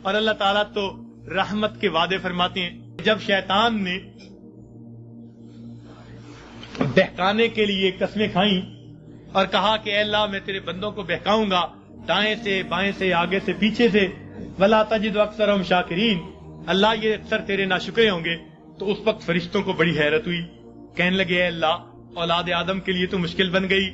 اور اللہ تعالیٰ تو رحمت کے وعدے فرماتے ہیں. جب شیطان نے بہکانے کے لیے قسمیں کھائیں اور کہا کہ اے اللہ میں تیرے بندوں کو بہکاؤں گا دائیں سے بائیں سے آگے سے پیچھے سے، وَلَا تَجِدُ أَكْثَرَهُمْ شَاكِرِينَ، اللہ یہ اکثر تیرے ناشکرے ہوں گے. تو اس وقت فرشتوں کو بڑی حیرت ہوئی، کہنے لگے اے اللہ اولاد آدم کے لیے تو مشکل بن گئی.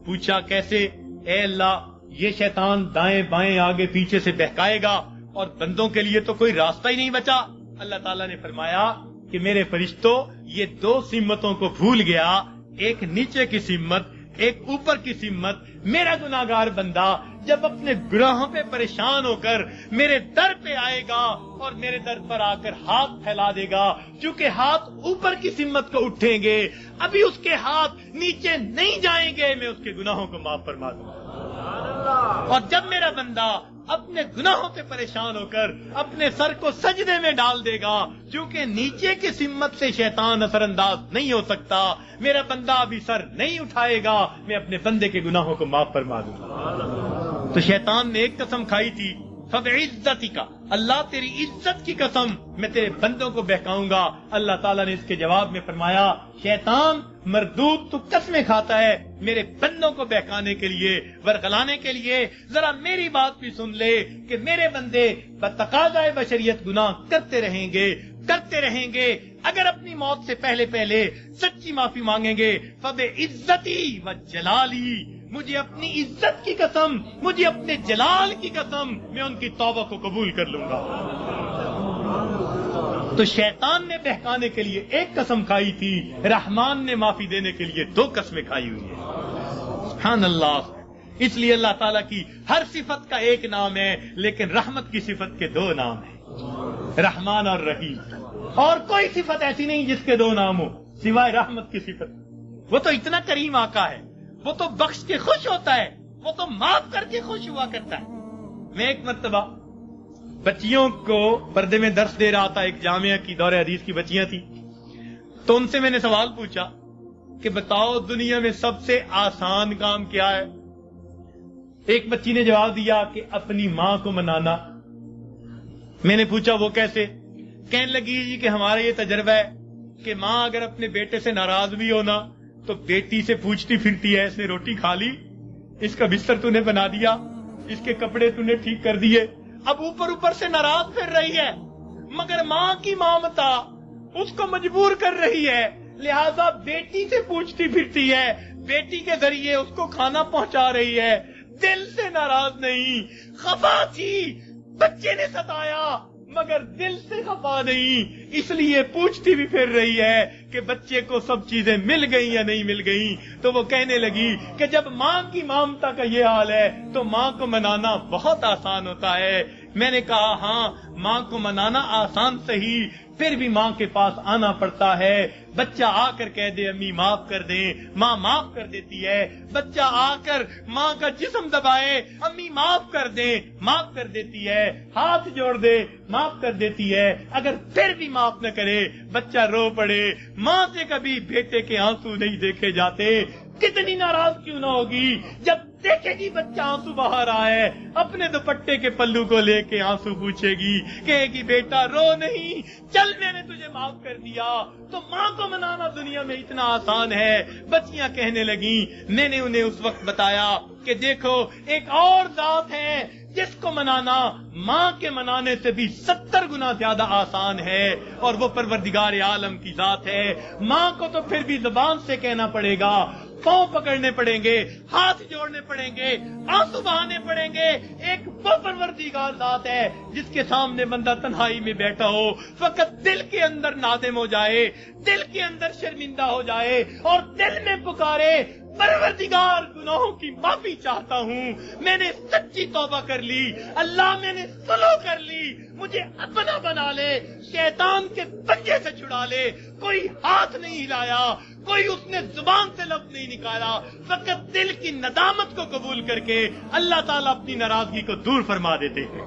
پوچھا کیسے؟ اے اللہ یہ شیطان دائیں بائیں آگے پیچھے سے بہکائے گا اور بندوں کے لیے تو کوئی راستہ ہی نہیں بچا. اللہ تعالیٰ نے فرمایا کہ میرے فرشتوں یہ دو سمتوں کو بھول گیا، ایک نیچے کی سمت ایک اوپر کی سمت. میرا گناہگار بندہ جب اپنے گناہوں پہ پریشان ہو کر میرے در پہ آئے گا اور میرے در پر آ کر ہاتھ پھیلا دے گا، چونکہ ہاتھ اوپر کی سمت کو اٹھیں گے ابھی اس کے ہاتھ نیچے نہیں جائیں گے، میں اس کے گناہوں کو معاف فرما دوں گا. اور جب میرا بندہ اپنے گناہوں پہ پریشان ہو کر اپنے سر کو سجدے میں ڈال دے گا، چونکہ نیچے کی سمت سے شیطان اثر انداز نہیں ہو سکتا، میرا بندہ ابھی سر نہیں اٹھائے گا، میں اپنے بندے کے گناہوں کو معاف فرما دوں گا. تو شیطان نے ایک قسم کھائی تھی، فَبِعِزَّتِكَ، اللہ تیری عزت کی قسم میں تیرے بندوں کو بہکاؤں گا. اللہ تعالیٰ نے اس کے جواب میں فرمایا شیطان مردود تو قسمیں کھاتا ہے میرے بندوں کو بہکانے کے لیے ورغلانے کے لیے. ذرا میری بات بھی سن لے کہ میرے بندے بتقاضائے بشریت گناہ کرتے رہیں گے اگر اپنی موت سے پہلے سچی معافی مانگیں گے. فَبِعِزَّتِي وَجَلَالِي، مجھے اپنی عزت کی قسم مجھے اپنے جلال کی قسم میں ان کی توبہ کو قبول کر لوں گا. تو شیطان نے بہکانے کے لیے ایک قسم کھائی تھی، رحمان نے معافی دینے کے لیے دو قسمیں کھائی ہوئی ہیں. سبحان اللہ. اس لیے اللہ تعالیٰ کی ہر صفت کا ایک نام ہے لیکن رحمت کی صفت کے دو نام ہیں، رحمان اور رحیم. اور کوئی صفت ایسی نہیں جس کے دو نام ہو سوائے رحمت کی صفت. وہ تو اتنا کریم آقا ہے، وہ تو بخش کے خوش ہوتا ہے، وہ تو معاف کر کے خوش ہوا کرتا ہے. میں ایک مرتبہ بچیوں کو پردے میں درس دے رہا تھا، ایک جامعہ کی دور حدیث کی بچیاں تھیں، تو ان سے میں نے سوال پوچھا کہ بتاؤ دنیا میں سب سے آسان کام کیا ہے؟ ایک بچی نے جواب دیا کہ اپنی ماں کو منانا. میں نے پوچھا وہ کیسے؟ کہنے لگی جی کہ ہمارا یہ تجربہ ہے کہ ماں اگر اپنے بیٹے سے ناراض بھی ہونا تو بیٹی سے پوچھتی پھرتی ہے اس نے روٹی کھا لی، اس کا بستر تو نے بنا دیا، اس کے کپڑے تو نے ٹھیک کر دیے. اب اوپر سے ناراض پھر رہی ہے مگر ماں کی مامتا اس کو مجبور کر رہی ہے، لہذا بیٹی سے پوچھتی پھرتی ہے، بیٹی کے ذریعے اس کو کھانا پہنچا رہی ہے. دل سے ناراض نہیں، خفا تھی، بچے نے ستایا مگر دل سے خفا نہیں، اس لیے پوچھتی بھی پھر رہی ہے کہ بچے کو سب چیزیں مل گئی یا نہیں مل گئی. تو وہ کہنے لگی کہ جب ماں کی مامتا کا یہ حال ہے تو ماں کو منانا بہت آسان ہوتا ہے. میں نے کہا ہاں ماں کو منانا آسان صحیح، پھر بھی ماں کے پاس آنا پڑتا ہے. بچہ آ کر کہہ دے امی معاف کر دیں، ماں معاف کر دیتی ہے. بچہ آ کر ماں کا جسم دبائے امی معاف کر دیں، معاف کر دیتی ہے. ہاتھ جوڑ دے معاف کر دیتی ہے. اگر پھر بھی معاف نہ کرے بچہ رو پڑے، ماں سے کبھی بیٹے کے آنسو نہیں دیکھے جاتے. کتنی ناراض کیوں نہ ہوگی جب دیکھے گی بچہ آنسو بہا رہا ہے، اپنے دوپٹے کے پلو کو لے کے آنسو پوچھے گی، کہے گی بیٹا رو نہیں، چل میں نے تجھے معاف کر دیا. تو ماں کو منانا دنیا میں اتنا آسان ہے. بچیاں کہنے لگیں، میں نے انہیں اس وقت بتایا کہ دیکھو ایک اور ذات ہے جس کو منانا ماں کے منانے سے بھی 70 گنا زیادہ آسان ہے، اور وہ پروردگار عالم کی ذات ہے. ماں کو تو پھر بھی زبان سے کہنا پڑے گا، پاؤں پکڑنے پڑیں گے، ہاتھ جوڑنے پڑیں گے، آنسو بہانے پڑیں گے. ایک وہ پروردگار ذات ہے جس کے سامنے بندہ تنہائی میں بیٹھا ہو، فقط دل کے اندر نادم ہو جائے، دل کے اندر شرمندہ ہو جائے اور دل میں پکارے پروردگار گناہوں کی معافی چاہتا ہوں، میں نے سچی توبہ کر لی، اللہ میں نے سلو کر لی، مجھے اپنا بنا لے، شیطان کے پنجے سے چھڑا لے. کوئی ہاتھ نہیں ہلایا، کوئی اس نے زبان سے لفظ نہیں نکالا، فقط دل کی ندامت کو قبول کر کے اللہ تعالیٰ اپنی ناراضگی کو دور فرما دیتے ہیں.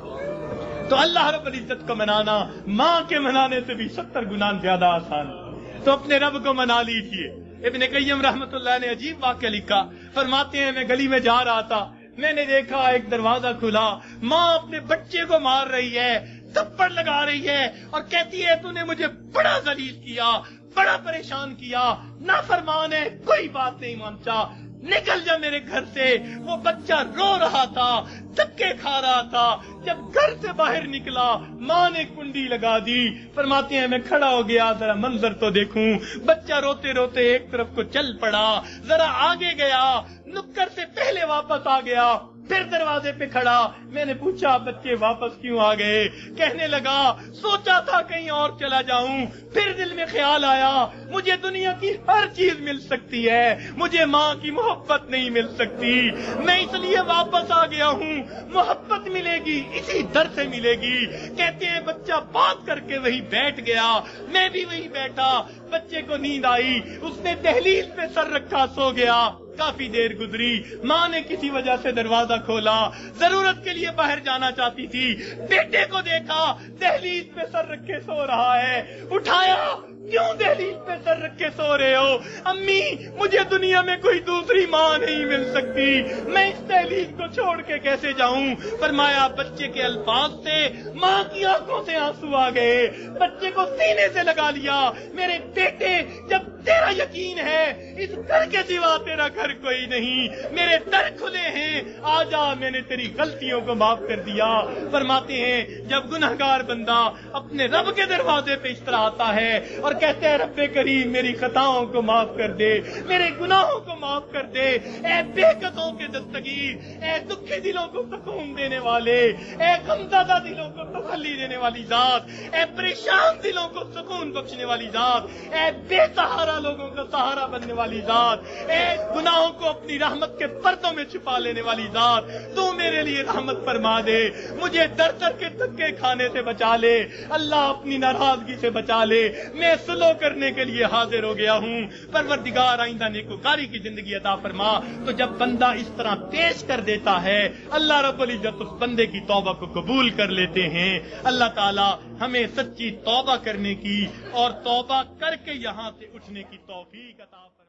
تو اللہ رب العزت کو منانا ماں کے منانے سے بھی 70 گنا زیادہ آسان ہے. تو اپنے رب کو منا لیجیے. ابن قیم رحمت اللہ نے عجیب واقعہ لکھا، فرماتے ہیں میں گلی میں جا رہا تھا، میں نے دیکھا ایک دروازہ کھلا، ماں اپنے بچے کو مار رہی ہے، تھپڑ لگا رہی ہے اور کہتی ہے تو نے مجھے بڑا ذلیل کیا، بڑا پریشان کیا، نافرمان ہے، کوئی بات نہیں مانتا، نکل جا میرے گھر سے۔ وہ بچہ رو رہا تھا، دھکے کھا رہا تھا۔ جب گھر سے باہر نکلا ماں نے کنڈی لگا دی۔ فرماتے ہیں میں کھڑا ہو گیا ذرا منظر تو دیکھوں، بچہ روتے روتے ایک طرف کو چل پڑا، ذرا آگے گیا، نکر سے پہلے واپس آ گیا، پھر دروازے پہ کھڑا۔ میں نے پوچھا بچے واپس کیوں آ گئے؟ کہنے لگا سوچا تھا کہیں اور چلا جاؤں، پھر دل میں خیال آیا مجھے دنیا کی ہر چیز مل سکتی ہے، مجھے ماں کی محبت نہیں مل سکتی، میں اس لیے واپس آ گیا ہوں۔ محبت ملے گی اسی در سے ملے گی۔ کہتے ہیں بچہ بات کر کے وہی بیٹھ گیا، میں بھی وہی بیٹھا، بچے کو نیند آئی، اس نے دہلیز پہ سر رکھا سو گیا۔ کافی دیر گزری، ماں نے کسی وجہ سے دروازہ کھولا، ضرورت کے لیے باہر جانا چاہتی تھی، بیٹے کو دیکھا دہلیز پہ سر رکھے سو رہا ہے، اٹھایا، کیوں دہلیز پہ سر رکھے سو رہے ہو؟ امی مجھے دنیا میں کوئی دوسری ماں نہیں مل سکتی، میں اس دہلیز کو چھوڑ کے کیسے جاؤں؟ فرمایا بچے کے الفاظ سے ماں کی آنکھوں سے آنسو آ گئے، بچے کو سینے سے لگا لیا، میرے بیٹے جب تیرا یقین ہے اس گھر کے سوا تیرا گھر کوئی نہیں، میرے در کھلے ہیں، آ جا، میں نے تیری غلطیوں کو معاف کر دیا۔ فرماتے ہیں جب گنہگار بندہ اپنے رب کے دروازے پہ اس طرح آتا ہے اور کہتے ہیں رب کریم میری خطاؤں کو معاف کر دے، میرے گناہوں کو معاف کر دے، اے بے قصوں کے دستگیر، اے دکھی دلوں کو سکون دینے والے، اے غمزدہ دلوں کو تسلی دینے والی ذات، اے پریشان دلوں کو سکون بخشنے والی ذات، اے بے سہارا لوگوں کا سہارا بننے والی ذات، اے گناہوں کو اپنی رحمت کے پردوں میں چھپا لینے والی ذات، تو میرے لیے رحمت فرما دے، مجھے در در کے دھکے کھانے سے بچا لے، اللہ اپنی ناراضگی سے بچا لے، میں سلو کرنے کے لیے حاضر ہو گیا ہوں، پروردگار آئندہ نیکوکاری کی زندگی عطا فرما۔ تو جب بندہ اس طرح پیش کر دیتا ہے اللہ رب العزت اس بندے کی توبہ کو قبول کر لیتے ہیں۔ اللہ تعالی ہمیں سچی توبہ کرنے کی اور توبہ کر کے یہاں سے اٹھنے کی توفیق عطا فرمائے۔